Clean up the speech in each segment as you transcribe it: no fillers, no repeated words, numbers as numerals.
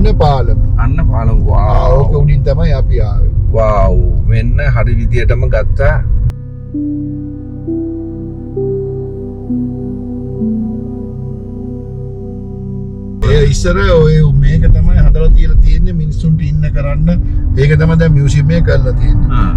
අන්න පාලම. ඕක උඩින් තමයි අපි ආවේ. වව් මෙන්න හරි විදියටම ගත්තා. ඒ ඉස්සර ඔය මේක තමයි හදලා තියලා තියෙන්නේ මිනිස්සුන්ට ඉන්න කරන්න. ඒක තමයි දැන් මියුසියම් එක කරලා තියෙන්නේ.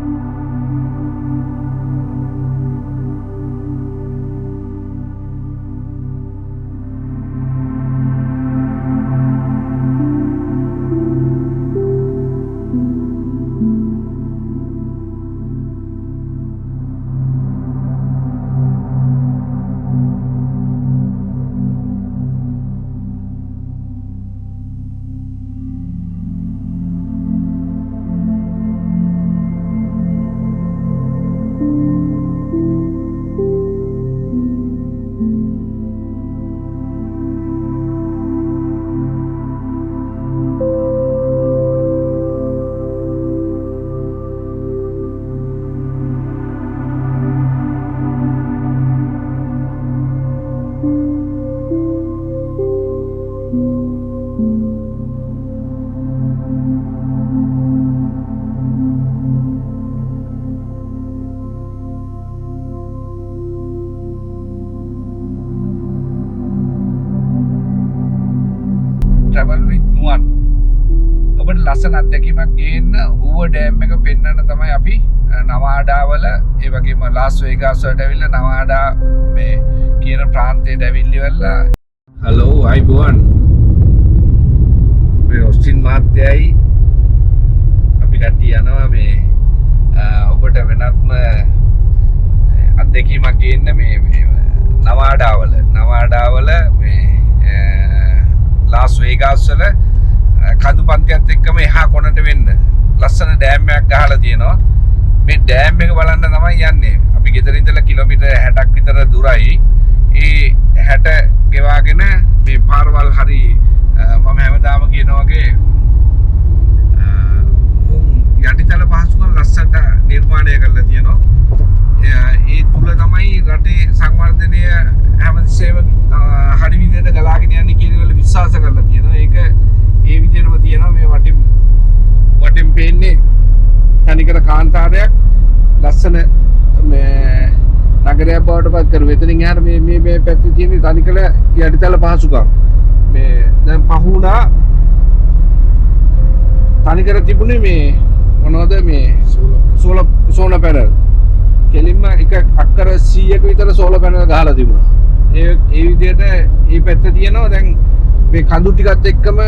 travel with Nuwan. ඔබට ලස්සන අත්දැකීමක් ගේන්න හුව ඩෑම් එක පෙන්වන්න තමයි අපි නවාඩා වල ඒ වගේම ලාස් වේගාස් වලට ඇවිල්ලා නවාඩා මේ කියන ප්‍රාන්තයට ඇවිල්ලිවලා හලෝ අයිබෝන් මේ ඔස්ටින් මහත්තයයි අපි කට්ටිය යනවා මේ ඔබට වෙනත්ම අත්දැකීමක් ගේන්න මේ නවාඩා වල මේ ලාස් වේගාස් වල කඳු පන්තියත් එක්කම එහා කොනට වෙන්න ලස්සන ඩෑම් එකක් ගහලා තියෙනවා. මේ ඩෑම් එක බලන්න තමයි යන්නේ. අපි ගෙදර ඉඳලා කිලෝමීටර් 60ක් විතර දුරයි. ඒ 60 ගෙවාගෙන මේ පාරවල් හරි මම හැමදාම කියන වගේ යටිතල පහසුකම් ලස්සනට නිර්මාණය කරලා තියෙනවා. ඒ තුල තමයි රටේ සංවර්ධනය හැමතිස්සෙම හරි විදිහට ගලාගෙන යන්නේ කියන එක විශ්වාස කරලා තියෙනවා. ඒක ඒ විදිහටම තියෙනවා. මේ වටින් පේන්නේ තනිකර කාන්තාරයක් ලස්සන මේ නගරයක් බවට පත් කරු. එතනින් එහාට මේ පැත්තේ තියෙන තනිකර යටිතල පහසුකම්. මේ දැන් පහුණා තනිකර තිබුණේ මේ මොනවද මේ සෝලර් පැනල්. කෙලින්ම එක අක්කර 100ක විතර සෝලර් පැනල් ගහලා තිබුණා. ඒ විදිහට මේ පැත්ත තියෙනවා. දැන් මේ කඳු ටිකත් එක්කම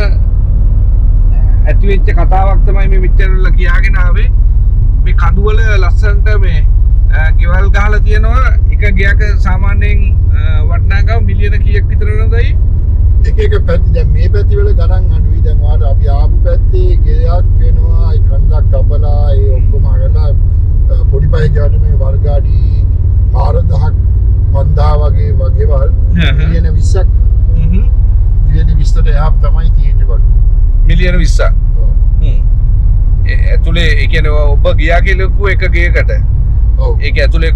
ඇති වෙච්ච කතාවක් තමයි මේ මෙච්චරල කියාගෙන ආවේ. මේ කඳු වල ලස්සනට මේ ගෙවල් ගහලා තියෙනවා. එක ගයක් සාමාන්‍යයෙන් වටිනාකම මිලියන කීයක් විතර වෙනවදයි? එක පැති දැන් මේ පැති වල ගණන් අඩුයි. දැන් වාට අපි ආපු පැත්තේ ගෙයක් වෙනවා. ඒ කන්දක් කපලා ඒ ඔක්කොම අරලා පොඩි පහේ ගියාට මේ වර්ගාඩි 4000ක් 5000 වගේ ගෙවල් මිලියන 20ක් මිලියන 20ට එහා තමයි තියෙන්නේ බඩු. මිලියන 20ක්. ඇතුලේ ඒ කියන්නේ ඔබ ගියා කියලා කිව්ව එක ගේකට. ඔව්. ඒක ඇතුලේ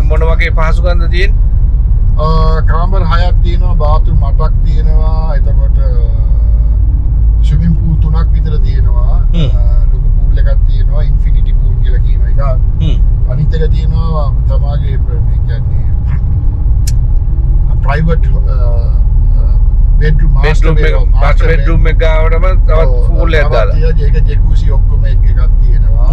මොන වගේ පහසුකම්ද තියෙන්නේ? කාමර 6ක් තියෙනවා, බාත්රූම් 8ක් තියෙනවා. එතකොට ස්විමින් pool 3ක් විතර තියෙනවා. ලොකු pool එකක් තියෙනවා, ඉන්ෆිනිටි pool කියලා කියන එක. අනිත් එක තියෙනවා තමාගේ මේ කියන්නේ ප්‍රයිවට් මාස්ටර් බෙඩ්රූම් එක ගාවටම තවත් pool එකක් දාලා. ඒක ජෙකුසි ඔක්කොම එකක් තියෙනවා.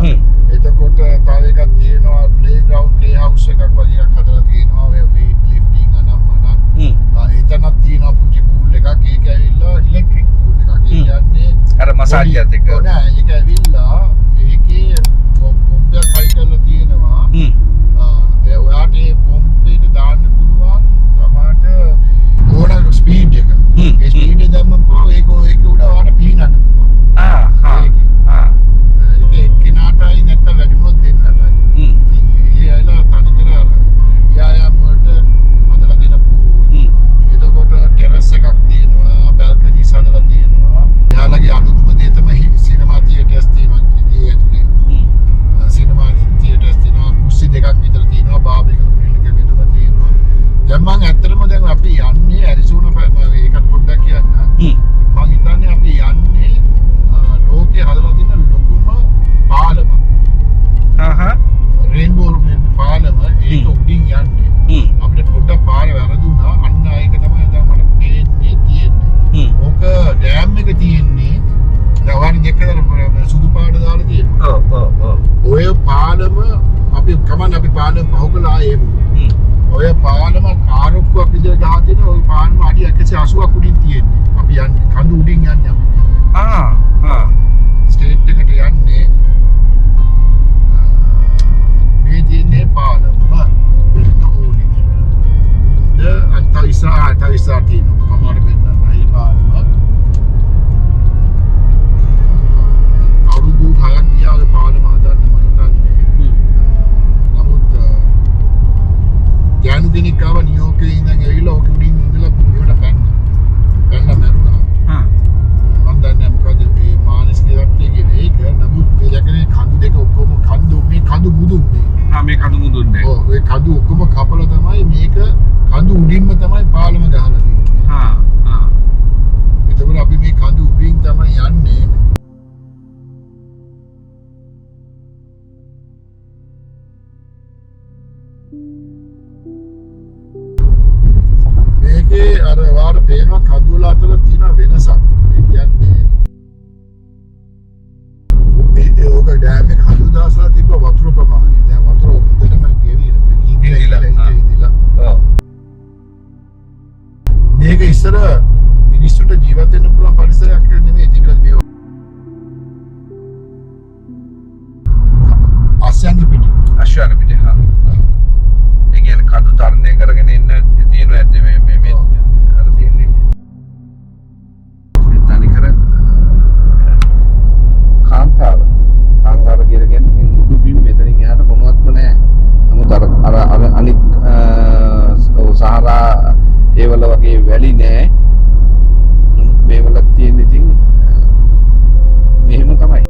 එතකොට තව එකක් තියෙනවා ප්ලේග්‍රවුන්ඩ් ප්ලේ හවුස් එකක් වගේ එකක් හදලා තියෙනවා. ඔය weight lifting අනම්මන. එතනක් තියෙනවා පුංචි pool එකක්. ඒක ඇවිල්ලා ඉලෙක්ට්‍රික් pool එකක්. ඒ කියන්නේ අර මසාජ් එකත් එක්ක. නෑ ඒක ඇවිල්ලා ඒකේ පොම්පයක් හයි කරලා තියෙනවා. ඒ ඔයාට ඒ පොම්පේට දාන්න පුළුවන් තමාට මේ ඕන ස්පීඩ් එක. ඒ ස්පීඩ් එක දැම්මම ඒක උඩ ඔයාට පීනන්න පුළුවන්. ඒක කිනාටයි නැත්නම් වැඩිමොත් දෙන්නලා. ඉතින් ඒ අයලා තනිකර යායාම වලට හදලා දෙන pool. එතකොට ටෙරස් එකක් තියෙනවා, බල්කනි හදලා තියෙනවා. යාළුවගේ අලුත්ම දේ තමයි සිනමා ඉඳලා ගහලා තියෙන ওই පාලම අඩි 180ක් උඩින් තියෙන්නේ. අපි යන්නේ කඳු උඩින් යන්නේ අපි. ස්ටේට් එකට යන්නේ මේ තියෙන්නේ පාලම වෙන්න ඕනේ. අන්තවිසා තියෙනවා. මම අර වෙන්න ඒ පාලම. අවුරුදු 6ක් ගියා ඔය පාලම හදන්න මම හිතන්නේ. නමුත් ඥාන දිනික ආව නියෝකේ ඉඳන් ඇවිල්ලා ඔක උඩින් ඉඳලා මෙහෙට පැන්න මැරුණා. මම දන්නේ මොකද මේ මානසික විරක්තිය කියන්නේ ඒක. නමුත් මේ දැකනේ කඳු දෙක ඔක්කොම මේ කඳු මුදුන්නේ. මේ කඳු මුදුන්නේ. ඔව් ඒ කඳු ඔක්කොම කපලා තමයි මේක කඳු උඩින්ම තමයි පාලම ගහලා තියෙන්නේ. එතකොට අපි මේ කඳු උඩින් තමයි යන්නේ. මේකේ අර වාර පේනවා කඳු වල අතර තියෙන වෙනසක්. ඒ කියන්නේ ඕක ඩෑම් එක හදු දාසලා තිබ්බ වතුර ප්‍රමාණය. දැන් වතුර හොඳටම ගෙවිලා. මේක ඉස්සර මිනිස්සුන්ට ජීවත් වෙන්න පුළුවන් පරිසරයක් නෙමෙයි තිබිලා මේ ආසියානු පිටි. ඒ කියන්නේ කඳු තරණය කරගෙන එන්න තියෙනවා ඇත්තේ මේ අර තියෙන්නේ. තනි කර කාන්තාර කියන්නේ මුදු බිම් මෙතනින් එහාට මොනවත්ම නැහැ. නමුත් අර අනිත් සහරා ඒවල වගේ වැලි නැහැ. නමුත් මේවල තියෙන ඉතින් මෙහෙම තමයි.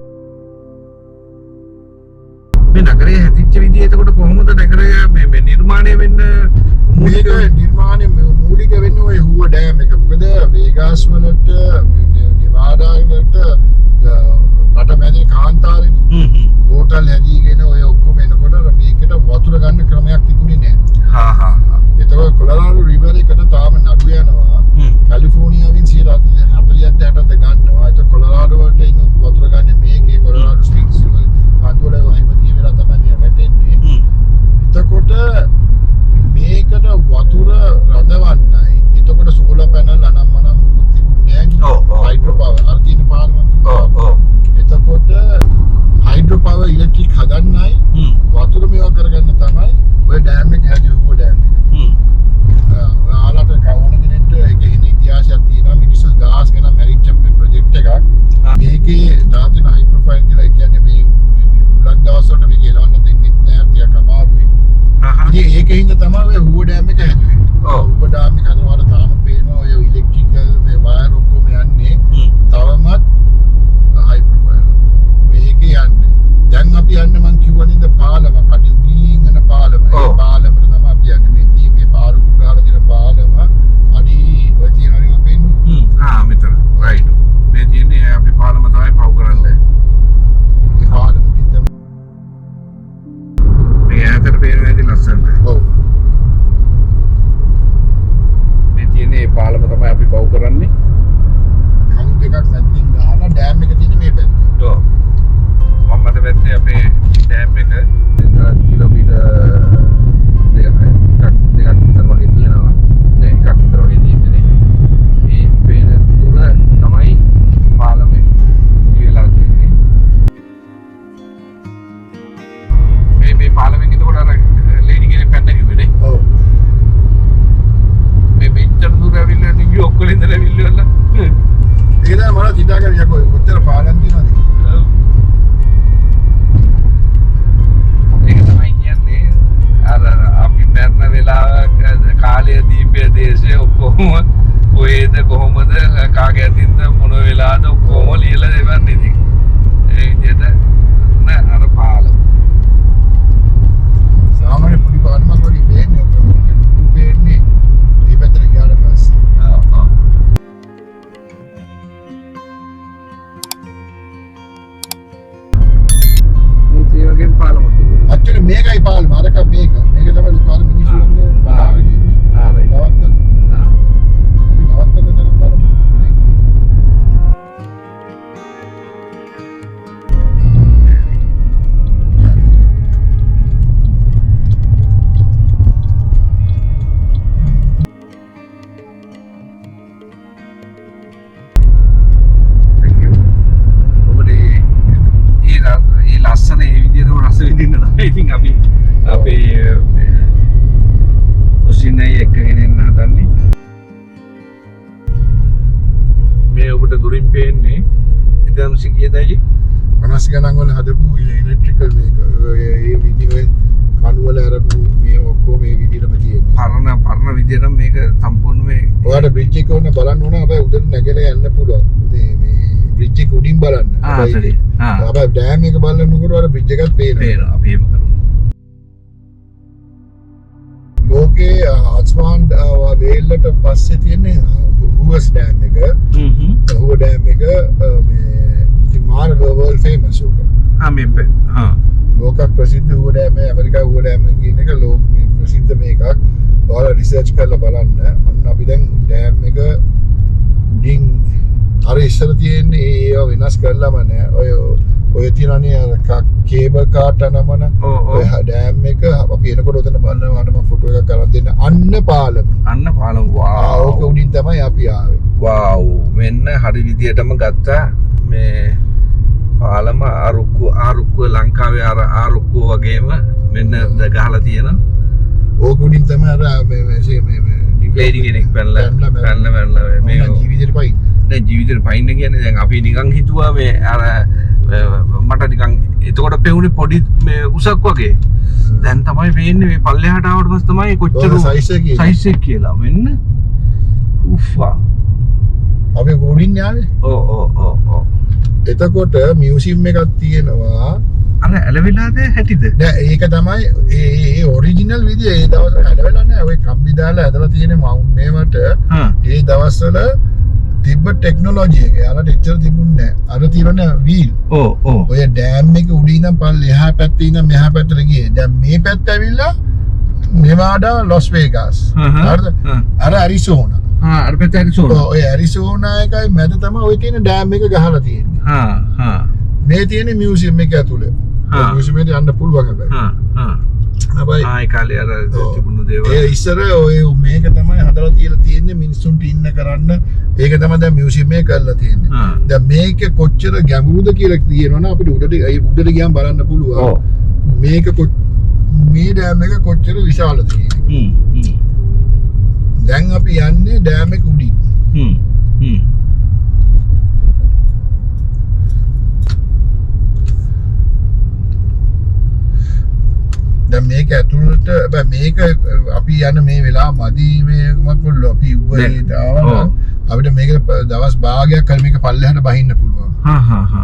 මේ නගරයේ හැදිච්ච විදිය එතකොට කොහොමද නගරය මේ නිර්මාණය වෙන්න මේක නිර්මාණය මූලික වෙන්නේ ඔය හුව ඩෑම් එක. මොකද වේගාස් වලට නිවාඩා වලට රට මැදේ කාන්තාරනේ. හෝටල් හැදීගෙන ඔය ඔක්කොම එනකොට මේකට වතුර ගන්න ක්‍රමයක් තිබුණේ නැහැ. එතකොට කොලරාඩෝ රිවර් එකට තාම නඩු යනවා. කැලිෆෝනියාවෙන් 40-60ක් ගන්නවා. ඒක කොලරාඩෝ වලට ඉන්න වතුර ගන්න මේකේ කොලරාඩෝ ස්ප්‍රින්ග්ස් වල කඳුවල හිමතිය වෙලා තමයි මේ වැටෙන්නේ. එතකොට මේකට වතුර රඳවන්නයි. එතකොට සෝලර් පැනල් අනම්මනම් මුකුත් තිබුණේ නැහැ. හයිඩ්‍රෝ පවර් අර තියෙන පාලම එතකොට හයිඩ්‍රෝ පවර් ඉලෙක්ට්‍රික් හදන්නයි වතුර මේවා කරගන්න තමයි ඔය ඩෑම් එක හැදුවේ හුව ඩෑම් එක. ඔයාලට කවුරුන කෙනෙක්ට ඒක හින ඉතිහාසයක් තියෙනවා. මිනිස්සු 1000 ගණන් මැරිච්ච ප්‍රොජෙක්ට් එකක්. මේකේ දාතින හයි ප්‍රොෆයිල් කියලා කියන්නේ මේ උලන් දවස්වලට මේක එලවන්න දෙන්නේ නැහැ. ටිකක් අමාරුයි. ඉතින් ඒකෙන්ද තමයි ඔය හුව ඩෑම් එක හැදුවේ. හුව ඩෑම් එක හදනකොට තාම පේනවා ඔය ඉලෙක්ට්‍රිකල් මේ වයර් ඔක්කොම යන්නේ. තවමත් හයි ප්‍රොෆයිල්. මේකේ යන්නේ. දැන් අපි යන්නේ මං කිව්වනේ පාලම කඩි උඩින් යන පාලම. ඒ පාලමට තමයි අපි යන්නේ. මේ පාරු ගාලා තියෙන පාලම අඩි ඔය තියෙනවා වෙන්නේ. මෙතන. රයිට්. මේ තියෙන්නේ අපි පාලම තමයි පව් කරන්නේ. ඒ පාලම උඩින් තමයි මේ ඈතට පේනවා ඇති ලස්සනට. ඔව්. මේ තියෙන්නේ පාලම තමයි අපි පව් කරන්නේ. කන් දෙකක් නැත්නම් ගහලා ඩෑම් එක තියෙන මේ පැත්තේ. ඔව්. මම මත පැත්තේ අපේ ඩෑම් එක කිලෝමීටර් දෙකක් විතර වගේ තියෙනවා. නෑ එකක් විතර වගේ තියෙන්නේ. මේ පේන දුර තමයි පාලමෙන් ඉවිලා තියෙන්නේ. මේ පාලමෙන් එතකොට අර ලේඩි කෙනෙක් පැන්න කිව්වනේ. ඔව්. මේ මෙච්චර දුර ඇවිල්ලා නිවි ඔක්කොල ඉඳලා ඇවිල්ලා ඒක තමයි මම හිතාගෙන යකෝ කොච්චර පාලම් තියෙනවද කියලා. ඒක තමයි කියන්නේ අර අපි මරණ වෙලාවක කාලය දීපය දේශේ ඔක්කොම කොහෙද කොහොමද කාගේ අතින්ද මොන වෙලාවද ඔක්කොම ලියලා දෙවන්නේ ඉතින් ඒ විදිහට නෑ අර පාලම සාමාන්‍ය පොඩි පාලමක් වගේ පේන්නේ ඔක පේන්නේ මේ පැත්තට ගියාට පස්සේ. මේ වගේ පාලමක් ඇත්තට මේකයි පාලම අරක මේක තමයි පාලම මිනිස්සු ඉන්නේ. ආ රයිට්. නවත්තන. නවත්තන දැන් බලමු. ඉතින් අපි ඔස්සිනයි එක්කගෙන එන්න හදන්නේ. මේ ඔබට දුරින් පේන්නේ 100 කීයදයි 50 ගණන් වල හදපු ඉලෙක්ට්‍රිකල් මේක ඒ විදිහේ කණුවල අරපු මේ ඔක්කොම මේ විදිහටම තියෙන්නේ. පරණ විදිහට මේක සම්පූර්ණ මේ ඔයාලට බ්‍රිජ් එක ඕන බලන්න ඕන. අපේ උඩට නැගලා යන්න පුළුවන්. මේ බ්‍රිජ් එක උඩින් බලන්න. හරි. අපේ ඩෑම් එක බලනකොට ඔයාලට බ්‍රිජ් එකත් පේනවා. අපි එහෙම කරමු. ලෝකේ ආස්මාන් වේල්ලට පස්සේ තියෙන්නේ හුවස් ඩෑම් එක. හුව ඩෑම් එක මේ මාර වර්ල්ඩ් ෆේමස් උක. මේ ලෝක ප්‍රසිද්ධ හුව ඩෑම් ඇමරිකා හුව ඩෑම් කියන එක ලෝක මේ ප්‍රසිද්ධ මේකක්. ඔයාලා රිසර්ච් කරලා බලන්න. අන්න අපි දැන් ඩෑම් එක උඩින් අර ඉස්සර තියෙන්නේ ඒව වෙනස් කරලාම නෑ. ඔය තියෙනනේ අර කේබල් කාට් නමන ඔය ඩෑම් එක අපි එනකොට උතන බලනවාට මම ෆොටෝ එකක් අරන් දෙන්න. අන්න පාලම වාව්. ඕක උඩින් තමයි අපි ආවේ. වාව්. මෙන්න හරි විදියටම ගත්තා මේ පාලම ආරුක්කුව ලංකාවේ අර ආරුක්කුව වගේම මෙන්න ගහලා තියෙනවා. ඕක උඩින් තමයි අර මේ ලේඩි කෙනෙක් පැනලා මේ ජීවිතේට පයින්. දැන් ජීවිතේට පයින්න කියන්නේ දැන් අපි නිකන් හිතුවා මේ අර මට නිකන් එතකොට පෙවුනේ පොඩි මේ උසක් වගේ. දැන් තමයි පේන්නේ මේ පල්ලෙහාට ආවට පස්සේ තමයි කොච්චර සයිස් එක කියලා. මෙන්න උෆ්වා. අපි උඩින් යාවේ. ඔව්. එතකොට මියුසියම් එකක් තියෙනවා. අර ඇලවිලාද හැටිද? නෑ ඒක තමයි ඒ ඔරිජිනල් විදිය. ඒ දවස්වල ඇලවිලා නෑ. ඔය කම්බි දාලා ඇදලා තියෙන මවුන්ට් මේවට ඒ දවස්වල තිබ්බ ටෙක්නොලොජි එක. යාලට එච්චර තිබුණේ නෑ. අර තියෙන වීල්. ඔය ඩෑම් එක උඩින් ඉඳන් පල්ලේ එහා පැත්තේ ඉඳන් මෙහා පැත්තට ගියේ. දැන් මේ පැත්ත ඇවිල්ලා නෙවාඩා ලොස් වේගාස්. හරිද? අර ඇරිසෝනා. අර පැත්ත ඇරිසෝනා. ඔය ඇරිසෝනා එකයි මැද තමයි ඔය තියෙන ඩෑම් එක ගහලා තියෙන්නේ. මේ තියෙන මියුසියම් එක ඇතුලේ. මියුසියම් එකට යන්න පුළුවන් හැබැයි. ආයි කාලේ අර තිබුණු දේවල්. ඒ ඉස්සර ඔය මේක තමයි හදලා තියලා තියෙන්නේ මිනිස්සුන්ට ඉන්න කරන්න. ඒක තමයි දැන් මියුසියම් එක කරලා තියෙන්නේ. දැන් මේක කොච්චර ගැඹුරුද කියලා කියනවනම් අපිට උඩට ගියාම බලන්න පුළුවන්. මේක මේ ඩෑම් එක කොච්චර විශාලද කියන්නේ. දැන් අපි යන්නේ ඩෑම් එක උඩින්. දැන් මේක ඇතුළට මේක අපි යන මේ වෙලාව මදි මේකම පුළුවන්. අපි උවේට ආවනම් අපිට මේක දවස් භාගයක් කල මේක පල්ලෙහාට බහින්න පුළුවන්.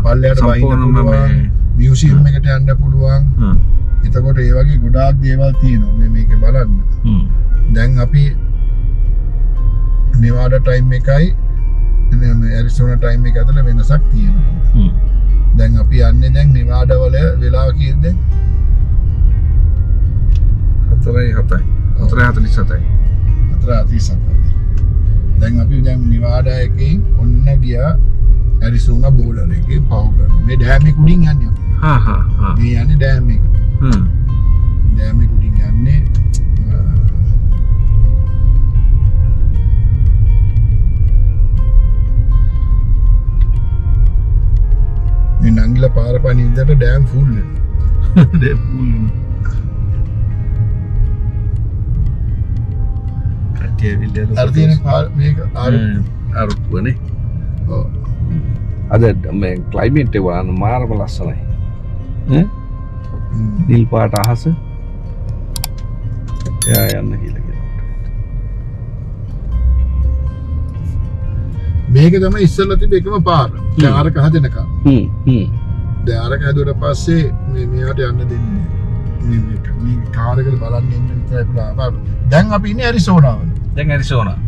පල්ලෙහාට බහින්න පුළුවන්. මියුසියම් එකට යන්න පුළුවන්. එතකොට ඒ වගේ ගොඩාක් දේවල් තියෙනවා මේකේ බලන්න. දැන් අපි නෙවාඩා ටයිම් එකයි ඇරිසෝනා ටයිම් එක අතර වෙනසක් තියෙනවා. දැන් අපි යන්නේ දැන් නෙවාඩා වල වෙලාව කීයද? 4:47. දැන් අපි දැන් නෙවාඩා එකේ ඔන්න ගියා ඇරිසෝනා බෝලර් එකේ පහු කරනවා. මේ ඩෑම් එක උඩින් යන්නේ. මේ යන්නේ ඩෑම් එක. ඩෑම් එක උඩින් යන්නේ මේ නංගිලා පාර පනින්නට ඩෑම් ෆුල් වෙනවා. ඩෑම් ෆුල් වෙනවා. අර තියෙන මේක අරුක්කුවනේ. අද මේ ක්ලයිමේට් එක වань මාරම ලස්සනයි. නිල් පාට අහස. එයා යන්න කියලා කියනවා. මේක තමයි ඉස්සෙල්ලා තිබ්බ එකම පාර. දැන් අරක හදනකම්. දැන් අරක හදුවට පස්සේ මේවට යන්න දෙන්නේ නෑ. මේ කාර් එකට බලන්න ඉන්න විතරයි පුළුවන්. දැන් අපි ඉන්නේ ඇරිසෝනා වල. දැන් ඇරිසෝනා.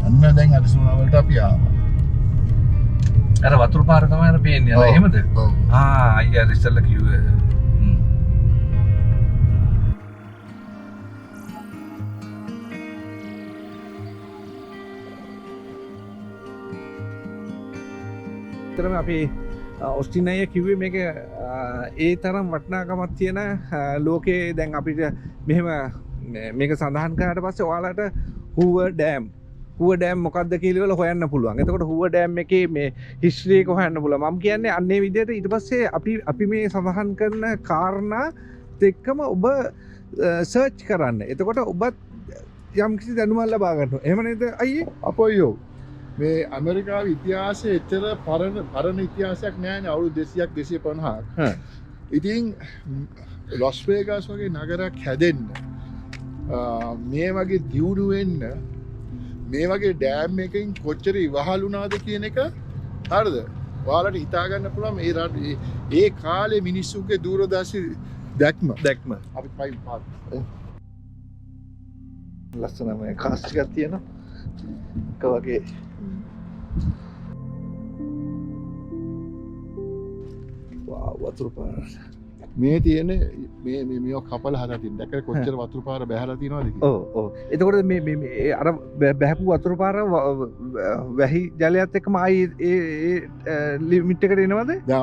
අන්න දැන් ඇරිසෝනා වලට අපි ආවා. අර වතුර පාර තමයි අර පේන්නේ. අර එහෙමද? අයියා ඉස්සෙල්ලා කිව්වේ. තරම අපි ඔස්ටින් අයියා කිව්වේ මේක ඒ තරම් වටිනාකමක් තියෙන ලෝකේ දැන් අපිට මෙහෙම මේක සඳහන් කරාට පස්සේ ඔයාලට හූවර් ඩෑම් හුව ඩෑම් මොකක්ද කියලා වල හොයන්න පුළුවන්. එතකොට හුව ඩෑම් එකේ මේ හිස්ටරි එක හොයන්න පුළුවන්. මම කියන්නේ අන්නේ විදිහට ඊට පස්සේ අපි මේ සඳහන් කරන කාරණා එක්කම ඔබ සර්ච් කරන්න. එතකොට ඔබත් යම් කිසි දැනුමක් ලබා ගන්නවා. එහෙම නේද අයියේ? අපොයෝ මේ ඇමරිකාවේ ඉතිහාසයේ එච්චර පරණ ඉතිහාසයක් නැහැ නේ අවුරුදු 200ක් 250ක්. ඉතින් ලොස් වේගස් වගේ නගරයක් හැදෙන්න මේ වගේ දියුණු වෙන්න මේ වගේ ඩෑම් එකකින් කොච්චර ඉවහල් වුණාද කියන එක හරිද? ඔයාලට හිතා ගන්න පුළුවන් ඒ කාලේ මිනිස්සුගේ දූරදර්ශී දැක්ම අපි පයින් පාත් ලස්සනම කාස්ට් එකක් තියෙනවා. එක වගේ වතුර පාර මේ තියෙන මේ කපල හදලා තියෙන දැක්කද කොච්චර වතුර පාර බැහැලා තියෙනවද කියලා. ඔව්. එතකොට මේ අර බැහැපු වතුර පාර වැහි ජලයත් එක්කම ආයි ඒ ලිමිට් එකට එනවද? දැන්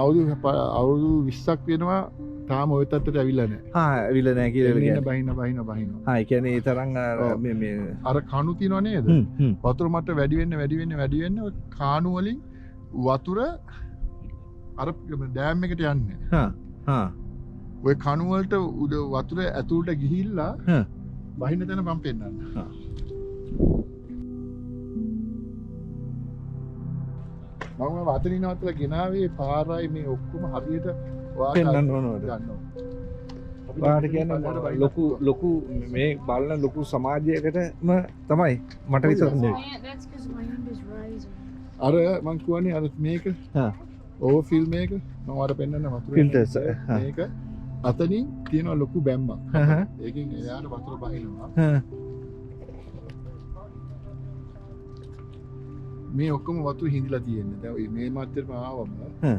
අවුරුදු 20ක් වෙනවා තාම ওই තත්ත්වයට ඇවිල්ලා නැහැ. ඇවිල්ලා නැහැ කියලා කියන්නේ. බහින. ඒ කියන්නේ ඒ තරම් මේ අර කණු තියෙනව නේද? වතුර මට්ටම වැඩි වෙන්න ඔය කාණු වලින් වතුර අර ඩෑම් එකට යන්නේ. ඔය කණු වලට වතුර ඇතුළට ගිහිල්ලා බහින තැන පම්ප් වෙන්නන්න. මම වතරින් නවත්තලා ගෙනාවේ පාරයි මේ ඔක්කොම හරියට පෙන්වන්න ඕනවද? ඔයාලට කියන්නේ ලොකු මේ බලන ලොකු සමාජයකටම තමයි මට විතර නෙවෙයි. අර මං කියන්නේ අර මේක ඕවර් ෆිල්ම් එක මම වර පෙන්වන්න වතුර ෆිල්ටර්ස් මේක අතනින් තියෙන ලොකු බැම්මක්. ඒකෙන් එයාට වතුර බහිනවා. මේ ඔක්කොම වතුර හිඳිලා තියෙන්නේ. දැන් මේ මට්ටමට ආවම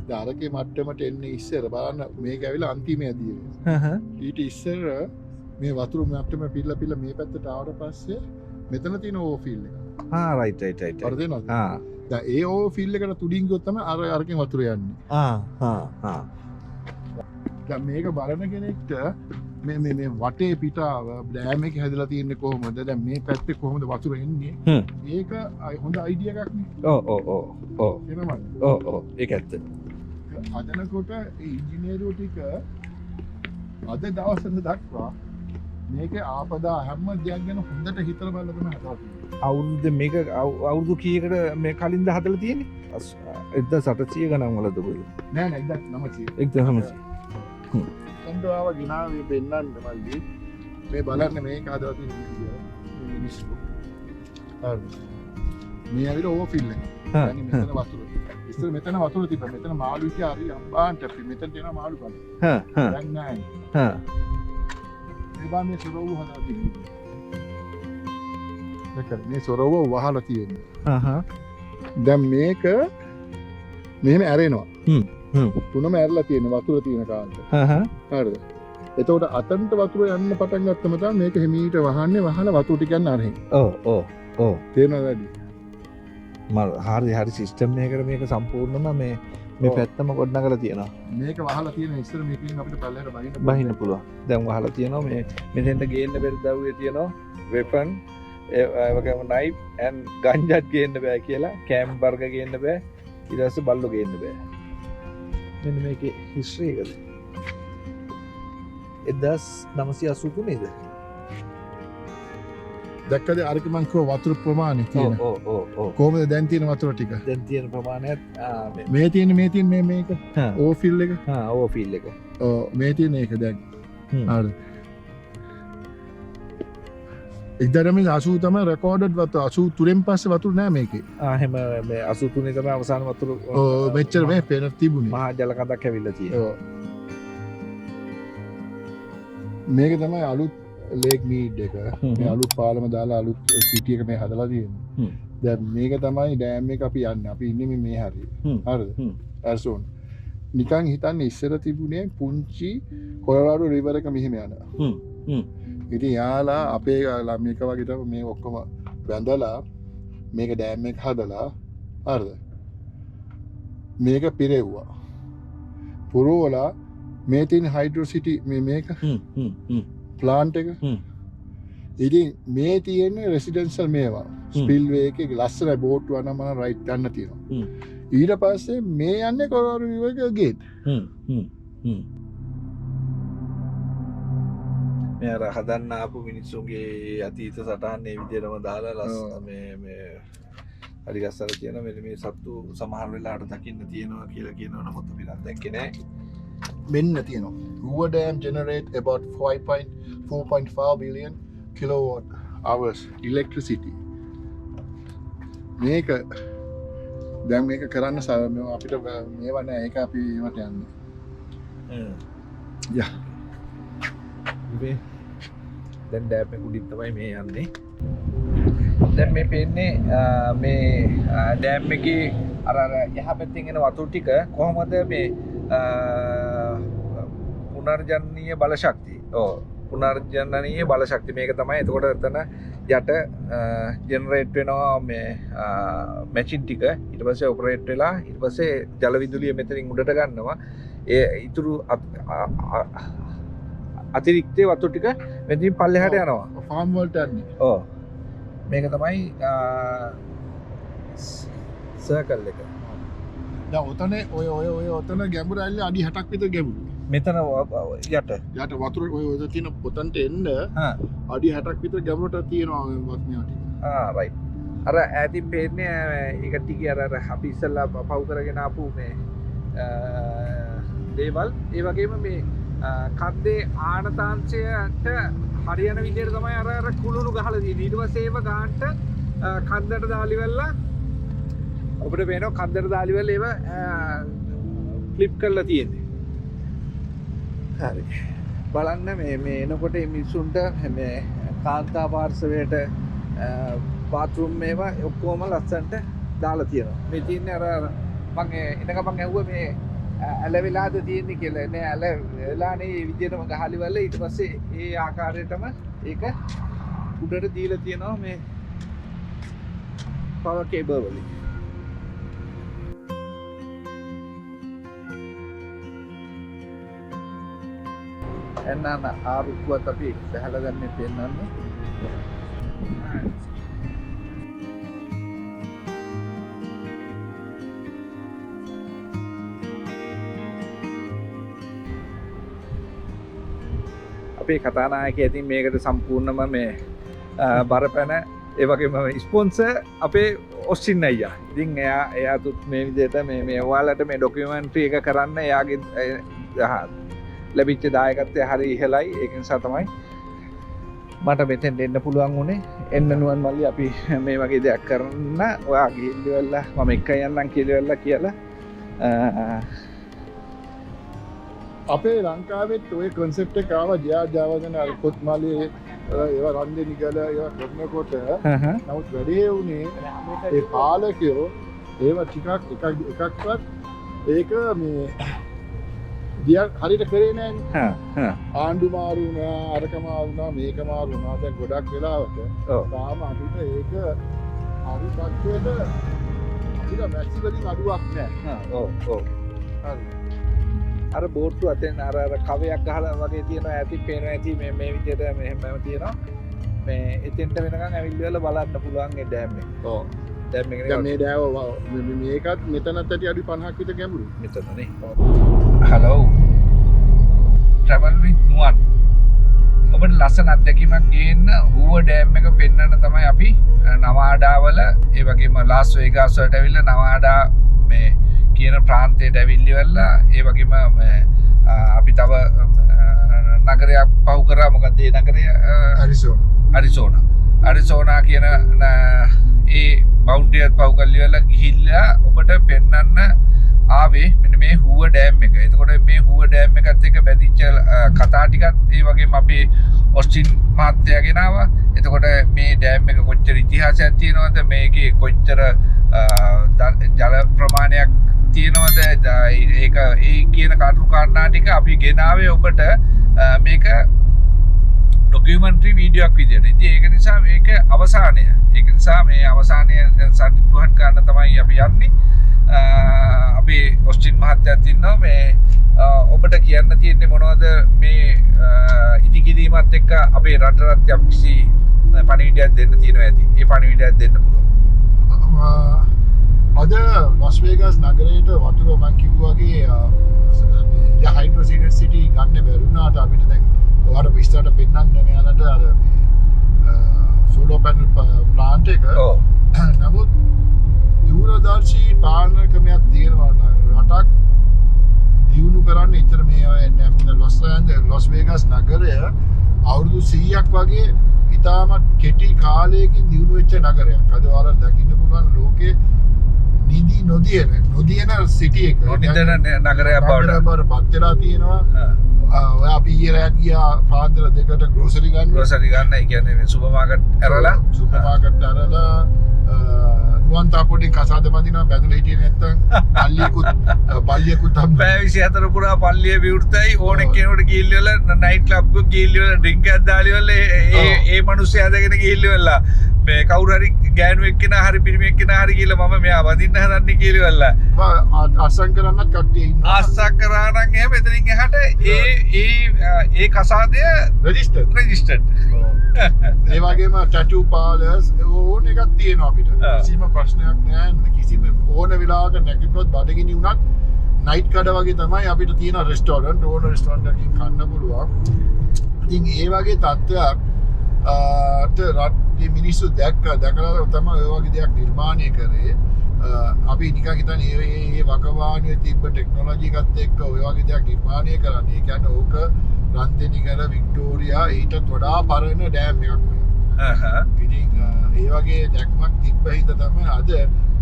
දැන් අරකේ මට්ටමට එන්නේ ඉස්සර බලන්න මේක ඇවිල්ලා අන්තිමයේදී. ඊට ඉස්සර මේ වතුර මට්ටම පිල්ල මේ පැත්තට ආවට පස්සේ මෙතන තියෙන ඕවර් ෆිල් එක. රයිට්. හරි දෙනවද? දැන් ඒ ඕවර් ෆිල් එකට තුඩින් ගියොත් තමයි අරකින් වතුර යන්නේ. දැන් මේක බලන කෙනෙක්ට මේ වටේ පිටාව ඩෑම් එක හැදලා තියෙන්නේ කොහොමද? දැන් මේ පැත්තේ කොහොමද වතුර එන්නේ? මේක හොඳ අයිඩියා එකක් නේ. ඔව්. එනමද? ඔව්. ඒක ඇත්ත. හදනකොට ඉංජිනේරුවෝ ටික අද දවසට දක්වා මේක ආපදා හැම දෙයක් ගැන හොඳට හිතලා බලලා තමයි හදලා තියෙන්නේ. අවුරුදු කීයකට මේ කලින්ද හදලා තියෙන්නේ? 1800 ගණන් වලද කොහෙද? නෑ 1900. 1900. කන්දවාව ගිනාවේ පෙන්නන්න මල්ලි මේ බලන්න මේක හදලා තියෙන මිනිස්සු. හරි. මේ ඇවිල්ලා ඕවර් ෆිල් එක. يعني මෙතන වතුර. ඉස්සර මෙතන වතුර තිබ්බා. මෙතන මාළු ඉති හරි අම්බාන්ට අපි මෙතන තියෙන මාළු කන. දැන් නෑ. මේ බා මේ සොරව හදලා තියෙන්නේ. මේ සොරව වහලා තියෙන්නේ. දැන් මේක මෙහෙම ඇරෙනවා. තුනම ඇරලා තියෙන වතුර තියෙන කාලේ. හරිද? එතකොට අතන්ට වතුර යන්න පටන් ගත්තම තමයි මේක හිමීට වහන්නේ වහලා වතුර ටික යන අරහෙන්. ඔව්. තේරෙනවද? හරි සිස්ටම් එකකට මේක සම්පූර්ණම මේ පැත්තම ගොඩනගලා තියෙනවා. මේක වහලා තියෙන ඉස්සර මේකෙන් අපිට පල්ලෙහාට බහින්න පුළුවන්. දැන් වහලා තියෙනවා මේ මෙතෙන්ට ගේන්න බැරි දව්වේ තියෙනවා වෙපන් ඒ වගේම නයිෆ් ඇන් ගංජාත් ගේන්න බෑ කියලා කෑම් බර්ගර් ගේන්න බෑ ඊට පස්සේ බල්ලෝ ගේන්න බෑ. මෙන්න මේකේ හිස්ටරි එකද 1983 නේද? දැක්කද අරක මං කිව්ව වතුර ප්‍රමාණය තියෙන. ඔව්. කොහොමද දැන් තියෙන වතුර ටික? දැන් තියෙන ප්‍රමාණයත් මේ තියෙන මේක ඕවර් ෆිල් එක. ඕවර් ෆිල් එක. ඔව් මේ තියෙන එක දැන්. හරි. 1980 තමයි රෙකෝඩඩ් වතුර 83න් පස්සේ වතුර නෑ මේකේ. එහෙම මේ 83 තමයි අවසාන වතුර. ඔව් මෙච්චර මේ පේන තිබුණේ. මහා ජල කඳක් ඇවිල්ලා තියෙනවා. ඔව්. මේක තමයි අලුත් ලේක් මීඩ් එක. මේ අලුත් පාලම දාලා අලුත් සිටි එක මේ හදලා තියෙන්නේ. දැන් මේක තමයි ඩෑම් එක අපි යන්නේ. අපි ඉන්නේ මේ හරිය. හරිද? ඇර්සෝන්. නිකන් හිතන්නේ ඉස්සර තිබුණේ පුංචි කොලරාඩෝ රිවර් එක මෙහෙම යනවා. ඉතින් යාලා අපේ මේක වගේ තමයි මේ ඔක්කොම වැඳලා මේක ඩෑම් එක හදලා හරිද? මේක පිරෙව්වා. පුරවලා මේ තියෙන හයිඩ්‍රෝ සිටි මේක ප්ලාන්ට් එක ඉතින් මේ තියෙන්නේ රෙසිඩෙන්ෂල් මේවා ස්පිල්වේ එකේ ලස්සන බෝට් වන මන රයිට් ගන්න තියෙනවා. ඊට පස්සේ මේ යන්නේ කොරවරු රිවර් එක ගේට්. මේ අර හදන්න ආපු මිනිස්සුන්ගේ අතීත සටහන් මේ විදිහටම දාලා ලස්සන මේ හරි ගස්සලා තියෙන මේ සත්තු සමහර වෙලාවට දකින්න තියෙනවා කියලා කියනවා නමුත් අපි දැක්කේ නෑ. මෙන්න තියෙනවා. Hoover Dam generate about 4.5 billion kilowatt hours electricity. මේක දැන් මේක කරන්න අපිට මේවා නෑ ඒක අපි ඒවට යන්නේ. යා. දැන් ඩෑම් එක උඩින් තමයි මේ යන්නේ. දැන් මේ පේන්නේ මේ ඩෑම් එකේ අර යහපැත්තෙන් එන වතුර ටික කොහොමද මේ පුනර්ජනනීය බලශක්තිය. ඔව් පුනර්ජනනීය බලශක්තිය මේක තමයි. එතකොට එතන යට ජෙනරේට් වෙනවා මේ මැෂින් ටික. ඊට පස්සේ ඔපරේට් වෙලා ඊට පස්සේ ජල විදුලිය මෙතනින් උඩට ගන්නවා. ඒ ඉතුරු අතිරික්තේ වතුර ටික මෙතනින් පල්ලෙහාට යනවා. ෆාම් වලට යන්නේ. ඔව්. මේක තමයි සර්කල් එක. දැන් ඔය ඔතන ගැඹුර ඇල්ල අඩි 60ක් විතර ගැඹුරු. මෙතන යට වතුර ඔය තියෙන පොතන්ට එන්න අඩි 60ක් විතර ගැඹුරට තියෙනවා වස්මියා ටික. රයිට්. අර ඈතින් පේන්නේ ඒක ටික අර අපි ඉස්සල්ලා පව් කරගෙන ආපු මේ දේවල්. ඒ වගේම මේ කන්දේ ආනතාංශයට හරියන විදිහට තමයි අර කුළුණු ගහලා තියෙන්නේ. ඊට පස්සේ ඒව ගාන්ට කන්දට දාලි වෙලා ඔබට පේනවා කන්දට දාලි වෙලා ඒව ෆ්ලිප් කරලා තියෙන්නේ. හරි. බලන්න මේ එනකොට මේ මිනිසුන්ට මේ කාන්තා පාර්ශවයට බාත්රූම් මේවා ඔක්කොම ලස්සනට දාලා තියෙනවා. මේ තියෙන්නේ අර මම එනකම් ඇහුවා මේ ඇල වෙලාද තියෙන්නේ කියලා. නෑ ඇල වෙලානේ මේ විදිහටම ගහලි වල ඊට පස්සේ ඒ ආකාරයටම ඒක උඩට දීලා තියෙනවා මේ පවර් කේබල් වලින්. එන්නන ආරුක්වත් අපි බහලා ගන්න පෙන්නන්නේ. අපේ කතානායකයා ඉතින් මේකට සම්පූර්ණම මේ බරපැන ඒ වගේම ස්පොන්සර් අපේ ඔස්ටින් අයියා. ඉතින් එයාතුත් මේ විදිහට මේ ඔයාලට මේ ඩොකියුමන්ටරි එක කරන්න එයාගේ ලැබිච්ච දායකත්වය හරි ඉහළයි. ඒක නිසා තමයි මට මෙතෙන්ට එන්න පුළුවන් වුණේ. එන්න නුවන් මල්ලි අපි මේ වගේ දෙයක් කරන්න ඔයා ගිහිල්ලා මම එක යන්නම් කියලා අපේ ලංකාවෙත් ඔය කොන්සෙප්ට් එක ආවා ජාවගෙන අර කොත්මලේ ඒවා රන්දේ නිගල ඒවා කරනකොට නමුත් වැඩේ වුණේ ඒ පාලකයෝ ඒවා ටිකක් එකක්වත් ඒක මේ හරියට කරේ නෑනේ. ආණ්ඩු මාරු වුණා, අරක මාරු වුණා, මේක මාරු වුණා. දැන් ගොඩක් වෙලාවට තාම අපිට ඒක හරි පැත්තට අපිට මැක්සි වලින් අඩුවක් නෑ. ඔව්. හරි. අර බෝට්ටු අතෙන් අර කවයක් ගහලා වගේ තියෙනවා. ඇති පේනවා ඇති මේ විදිහට මෙහෙමම තියෙනවා. මේ එතෙන්ට වෙනකන් ඇවිල්ලා බලන්න පුළුවන් ඒ ඩෑම් එක. ඔව්. ඩෑම් එක මේ ඩෑම මේකත් මෙතනත් ඇති අඩි 50ක් විතර ගැඹුරු. මෙතනනේ. හලෝ. travel with nuwan. ඔබට ලස්සන අත්දැකීමක් ගේන්න හූවර් ඩෑම් එක පෙන්වන්න තමයි අපි නවාඩා වල ඒ වගේම ලාස් වේගාස් වලට ඇවිල්ලා නවාඩා මේ කියන ප්‍රාන්තයට ඇවිල්ලිවලා ඒ වගේම අපි තව නගරයක් පහු කරා. මොකක්ද ඒ නගරය? අරිසෝනා කියන ඒ බවුන්ඩරියත් පහු කරලිවලා ගිහිල්ලා ඔබට පෙන්වන්න ආවේ මෙන්න මේ හූවර් ඩෑම් එක. එතකොට මේ හූවර් ඩෑම් එකත් එක්ක බැඳිච්ච කතා ටිකත් ඒ වගේම අපේ ඔස්ටින් මහත්තයා ගෙනාවා. එතකොට මේ ඩෑම් එක කොච්චර ඉතිහාසයක් තියෙනවද, මේකේ කොච්චර ජල ප්‍රමාණයක් තියෙනවද, ඒක ඒ කියන කරුණු කාරණා ටික අපි ගෙනාවේ ඔබට මේක ඩොකියුමන්ටරි වීඩියෝක් විදියට. ඉතින් ඒක නිසා මේක අවසානය. ඒක නිසා මේ අවසානය සම්පූර්ණ කරන්න තමයි අපි යන්නේ. අපේ ඔස්ටින් මහත්තයාත් ඉන්නවා. මේ ඔබට කියන්න තියෙන්නේ මොනවද මේ ඉදිකිරීමත් එක්ක අපේ රටට යම්කිසි පණිවිඩයක් දෙන්න තියෙනවා ඇති. ඒ පණිවිඩයක් දෙන්න පුළුවන්. අද ලොස් වේගස් නගරයට වතුර මං කිව්වාගේ හයිඩ්‍රෝ සිටි ගන්න බැරුණාට අපිට දැන් ඔයාලට විස්තරට පෙන්වන්න මෙයාලට අර සෝලෝ පැනල් ප්ලාන්ට් එක. නමුත් දූරදර්ශී පාලනකමක් තියෙනවා රටක් දියුණු කරන්න ඉතර මේ ලොස් වේගස් නගරය අවුරුදු 100ක් වගේ ඉතාමත් කෙටි කාලයකින් දියුණු වෙච්ච නගරයක්. අද ඔයාලා දකින්න පුළුවන් ලෝකේ නොදියන සිටි එක. නොනිදන නගරයක් බවට පත් වෙලා තියෙනවා. ඔය අපි ඊයේ රෑ ගියා පාන්දර දෙකට ග්‍රෝසරි ගන්න. ඒ කියන්නේ සුපර් මාකට් ඇරලා නුවන් තාපොඩින් කසාද බඳිනවා බැඳලා හිටියේ නැත්තම් පල්ලියකුත් හම්බ. පැය 24 පුරා පල්ලිය විවෘතයි. ඕනෙක් කෙනෙකුට ගිහිල්ලා නයිට් ක්ලබ් එකක ගිහිල්ලා ඩ්‍රින්ක් එකක් දාලා ඒ මිනිස්සු ඇදගෙන ගිහිල්ලා මේ කවුරු හරි ගෑනු එක්කෙනා හරි පිරිමි එක්කෙනා හරි කියලා මම මෙයා වදින්න හදන්නේ කියලා. අසං කරන්නත් කට්ටිය ඉන්නවා. ආසක් කරා නම් එහෙම එතනින් එහාට ඒ කසාදය රෙජිස්ටර්ඩ්. ඒ වගේම ටැටූ පාලර්ස් ඕන එකක් තියෙනවා අපිට. කිසිම ප්‍රශ්නයක් නෑ. කිසිම ඕන වෙලාවක නැගිටිනොත් බඩගිනි වුණත් නයිට් කඩ වගේ තමයි අපිට තියෙන රෙස්ටෝරන්ට් ඕන රෙස්ටෝරන්ට් එකකින් කන්න පුළුවන්. ඉතින් ඒ වගේ තත්ත්වයක් රටේ මිනිස්සු දැකලා තමයි ඔය වගේ දෙයක් නිර්මාණය කරේ. අපි නිකන් හිතන්නේ මේ වකවානුවේ තිබ්බ ටෙක්නොලොජි එකත් එක්ක ඔය වගේ දෙයක් නිර්මාණය කරන්නේ. ඒ කියන්නේ ඕක රන්දෙනිකර වික්ටෝරියා ඊටත් වඩා පරණ ඩෑම් එකක් වෙනවා. ඉතින් ඒ වගේ දැක්මක් තිබ්බ හින්දා තමයි අද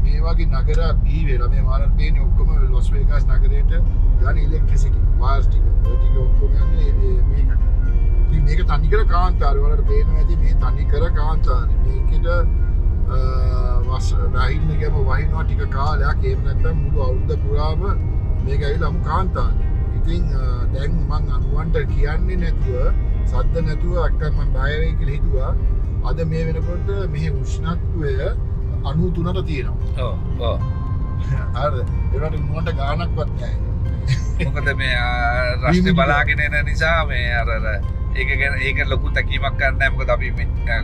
මේ වගේ නගර බිහි වෙලා මේ මානල් පේන්නේ ඔක්කොම ලොස් වේගස් නගරයට යන ඉලෙක්ට්‍රිසිටි වාස් ටික ඔක්කොම යන්නේ මේකට. ඉතින් මේක තනිකර කාන්තාරය වලට පේනවා ඇති මේ තනිකර කාන්තාරය. මේකට වහින්න ගියම වහිනවා ටික කාලයක්. එහෙම නැත්නම් මුළු අවුරුද්ද පුරාම මේක ඇවිල්ලා අමු කාන්තාරය. ඉතින් දැන් මං අනුවන්ට කියන්නේ නැතුව සද්ද නැතුව අක්කක් මං බය වෙයි කියලා හිතුවා. අද මේ වෙනකොට මෙහි උෂ්ණත්වය 93ට තියෙනවා. ඔව්. හරිද? ඒකට නුවන්ට ගාණක්වත් නැහැ. මොකද මේ රස්නේ බලාගෙන එන නිසා මේ අර ඒක ලොකු තැකීමක් ගන්න නැහැ. මොකද අපි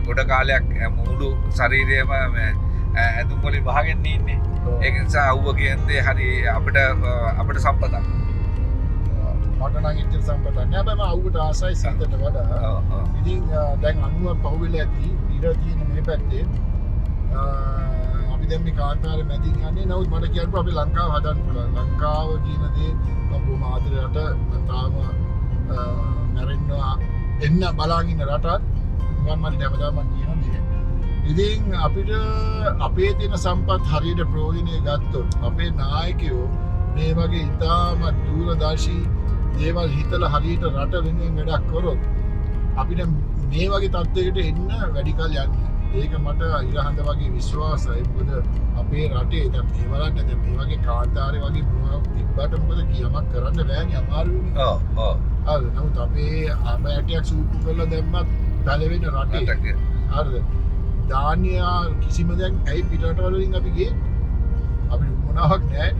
ගොඩ කාලයක් මුළු ශරීරයම ඇඳුම් වලින් වහගෙන ඉන්නේ. ඒක නිසා අවුව කියන්නේ හරි අපිට සම්පතක්. මට නම් ඉච්ච සම්පතක් නෑ. හැබැයි මම අවුවට ආසයි සද්දට වඩා. ඉතින් දැන් 90ක් පහුවෙලා ඇති. ඊට තියෙන මේ පැත්තේ අපි දැන් මේ කාන්තාරේ මැදින් යන්නේ. නමුත් මට කියන්න අපි ලංකාව හදන්න පුළුවන්. ලංකාව කියන දේ මම බොහොම ආදරයට තාම එන්න බලාගෙන ඉන්න රටක් මම හැමදාම කියන දේ. ඉතින් අපිට අපේ තියෙන සම්පත් හරියට ප්‍රයෝජනය ගත්තොත් අපේ නායකයෝ මේ වගේ ඉතාමත් දූරදර්ශී දේවල් හිතලා හරියට රට වෙනුවෙන් වැඩක් කරොත් අපිට මේ වගේ තත්ත්වයකට එන්න වැඩි කල් යන්නේ. ඒක මට ඉරහඳ වගේ විශ්වාසයි. මොකද අපේ රටේ දැන් මේ බලන්න දැන් මේ වගේ කාන්තාරේ වගේ මොනවාක් තිබ්බට මොකද කියමක් කරන්න බෑනේ අමාරුනේ. ඔව්. හරි. නමුත් අපේ ආබෑටියක් සූපු කරලා දැම්මත් පැලවෙන රටේ. හරිද? ධාන්‍ය කිසිම දැන් ඇයි පිටරට වලින් අපි ගියේ? අපිට මොනවක් නැහැ.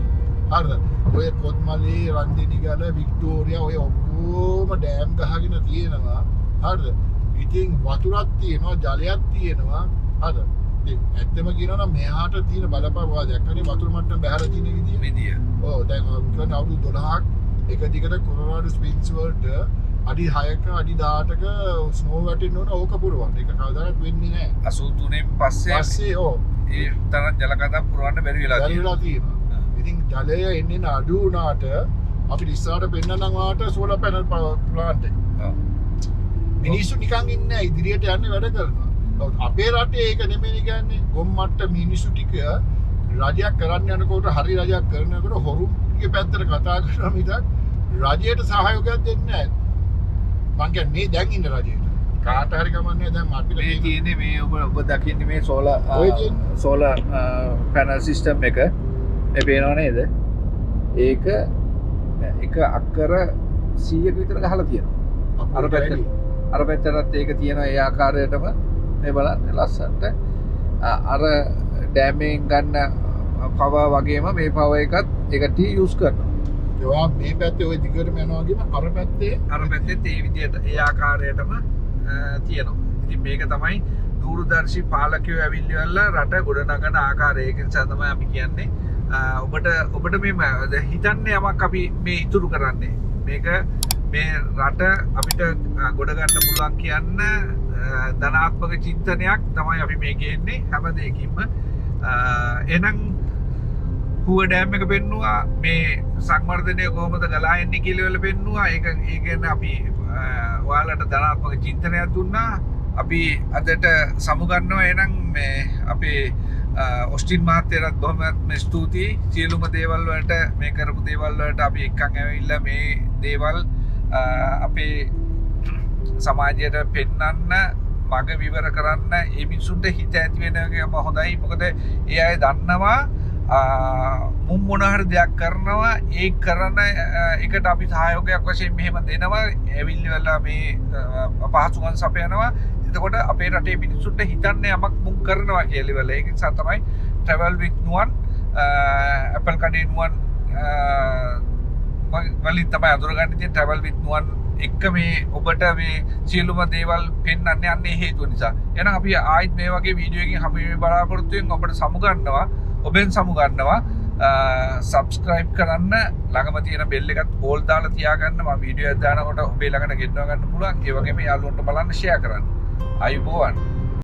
හරිද? ඔය කොත්මලේ රන්දිනිගල වික්ටෝරියා ඔය ඔක්කොම ඩෑම් ගහගෙන තියෙනවා. හරිද? ඉතින් වතුරක් තියෙනවා ජලයක් තියෙනවා. හරිද? ඉතින් ඇත්තම කියනවා නම් මෙහාට තියෙන බලපෑම දැක්කනේ වතුර මට්ටම බහැලා තියෙන විදිය. ඔව් දැන් මම අවුරුදු 12ක් එක දිගට කොරෝනාඩු ස්ප්‍රින්ග්ස් වලට අඩි 6ක අඩි 18ක ස්නෝ වැටෙන්න ඕන ඕක පුරවන්න. ඒක කවදාවත් වෙන්නේ නැහැ. 83න් පස්සේ ඔව් ඒ තරම් ජල කඳක් පුරවන්න බැරි වෙලා තියෙනවා. ඉතින් ජලය එන්නේ අඩු වුණාට අපිට ඉස්සරහට පෙන්නනම් වාට සෝලර් පැනල් ප්ලාන්ට් එක. මිනිස්සු නිකන් ඉන්නේ ඉදිරියට යන්නේ වැඩ කරනවා. අපේ රටේ ඒක නෙමෙයි කියන්නේ. ගොම්මට්ට මිනිස්සු ටික රජයක් කරන්න යනකොට හරි රජයක් කරනකොට හොරුන්ගේ පැත්තට කතා කරනවා මිසක් රජයට සහයෝගයක් දෙන්නේ නැහැ. මං කියන්නේ මේ දැන් ඉන්න රජයට. කාට හරි කමන්නේ දැන් අපිට මේ තියෙන්නේ මේ ඔබ දකින්නේ මේ සෝලර් පැනල් සිස්ටම් එක. මේ පේනව නේද? ඒක එක අක්කර 100ක විතර ගහලා තියෙනවා. අර පැත්තටත් ඒක තියෙනවා ඒ ආකාරයටම මේ බලන්න ලස්සනට. අර ඩෑමෙන් ගන්න පවර් වගේම මේ පවර් එකත් ඒකට යූස් කරනවා. ඒවා මේ පැත්තේ ওই දිගටම යනවා වගේම අර පැත්තේ ඒ විදිහට ඒ ආකාරයටම තියෙනවා. ඉතින් මේක තමයි දූරදර්ශී පාලකයෝ ඇවිල්ලිවල්ලා රට ගොඩනගන ආකාරය. ඒක නිසා තමයි අපි කියන්නේ ඔබට මේ හිතන්නේ යමක් අපි මේ ඉතුරු කරන්නේ. මේක මේ රට අපිට ගොඩගන්න පුළුවන් කියන්න ධනාත්මක චින්තනයක් තමයි අපි මේ ගේන්නේ හැම දෙයකින්ම. එහෙනම් හුව ඩෑම් එක පෙන්නවා, මේ සංවර්ධනය කොහොමද ගලා එන්නේ කියලා වල පෙන්නවා. ඒක ගැන අපි ඔයාලට ධනාත්මක චින්තනයක් දුන්නා. අපි අදට සමුගන්නවා. එහෙනම් මේ අපේ ඔස්ටින් මහත්තයාට බොහොමත්ම ස්තුතියි. සියලුම දේවල් වලට මේ කරපු දේවල් වලට අපි එක්කන් ඇවිල්ලා මේ දේවල් අපේ සමාජයට පෙන්වන්න, මග විවර කරන්න, ඒ මිනිසුන්ට හිත ඇති වෙන එකම හොඳයි. මොකද ඒ අය දන්නවා මුම් මොන හරි දෙයක් කරනවා, ඒ කරන එකට අපි සහයෝගයක් වශයෙන් මෙහෙම දෙනවා, ඇවිල්ලා මේ පහසුකම් සපයනවා. එතකොට අපේ රටේ මිනිස්සුන්ට හිතන්නේ යමක් මුම් කරනවා කියලා ඉවල. ඒක නිසා තමයි travel with nuwan Apple කඩේ nuwan වලින් තමයි අඳුරගන්න තියෙන. travel with nuwan එක්ක මේ ඔබට මේ සියලුම දේවල් පෙන්වන්නේ අන්නේ හේතුව නිසා. එහෙනම් අපි ආයිත් මේ වගේ වීඩියෝ එකකින් හමු වෙන බලාපොරොත්තු වෙන ඔබට සමුගන්නවා, ඔබෙන් සමුගන්නවා. subscribe කරන්න, ළඟම තියෙන bell එකත් all දාලා තියාගන්න. මම වීඩියෝ එක දානකොට ඔබේ ළඟට ගෙන්නව ගන්න පුළුවන්. ඒ වගේම යාළුවන්ට බලන්න share කරන්න. අයුබෝවන්.